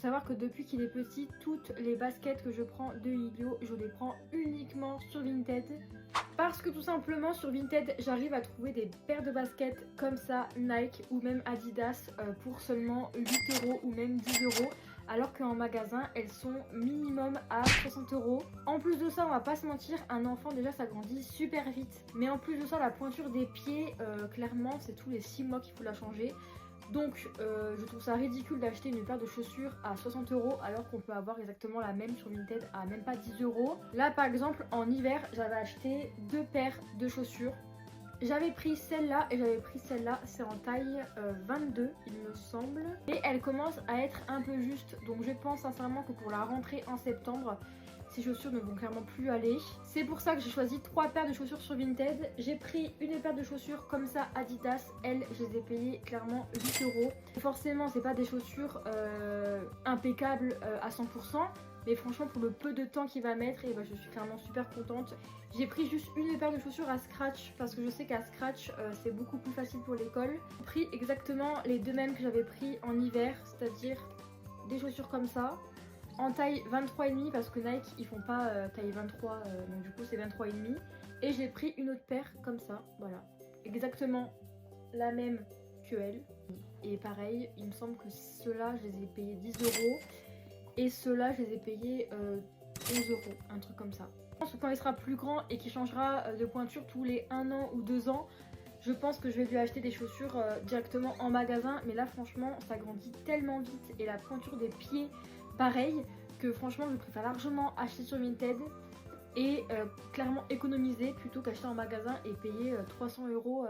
savoir que depuis qu'il est petit, toutes les baskets que je prends de Ilio, je les prends uniquement sur Vinted. Parce que tout simplement sur Vinted, j'arrive à trouver des paires de baskets comme ça, Nike ou même Adidas pour seulement 8 € ou même 10 €. Alors qu'en magasin, elles sont minimum à 60 €. En plus de ça, on va pas se mentir, un enfant déjà ça grandit super vite. Mais en plus de ça, la pointure des pieds, clairement, c'est tous les 6 mois qu'il faut la changer. Donc je trouve ça ridicule d'acheter une paire de chaussures à 60 € alors qu'on peut avoir exactement la même sur Vinted à même pas 10 €. Là par exemple en hiver j'avais acheté 2 paires de chaussures. J'avais pris celle-là et j'avais pris celle-là, c'est en taille 22 il me semble. Et elle commence à être un peu juste, donc je pense sincèrement que pour la rentrée en septembre, ces chaussures ne vont clairement plus aller. C'est pour ça que j'ai choisi 3 paires de chaussures sur Vinted. J'ai pris une paire de chaussures comme ça Adidas. Elles, je les ai payées clairement 8 €. Forcément, c'est pas des chaussures impeccables à 100%. Mais franchement, pour le peu de temps qu'il va mettre, et ben, je suis clairement super contente. J'ai pris juste une paire de chaussures à scratch parce que je sais qu'à scratch, c'est beaucoup plus facile pour l'école. J'ai pris exactement les deux mêmes que j'avais pris en hiver, c'est-à-dire des chaussures comme ça. En taille 23,5 parce que Nike ils font pas taille 23 donc du coup c'est 23,5. Et j'ai pris une autre paire comme ça, voilà. Exactement la même que elle. Et pareil, il me semble que ceux-là je les ai payés 10 € et ceux-là je les ai payés 11 €, un truc comme ça. Je pense que quand il sera plus grand et qu'il changera de pointure tous les 1 an ou 2 ans, je pense que je vais lui acheter des chaussures directement en magasin. Mais là franchement ça grandit tellement vite et la pointure des pieds pareil, que franchement je préfère largement acheter sur Vinted et clairement économiser plutôt qu'acheter en magasin et payer 300 €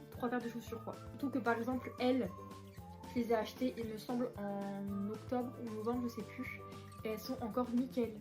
3 paires de chaussures quoi. Surtout que par exemple elles, je les ai achetées il me semble en octobre ou novembre je sais plus, et elles sont encore nickel.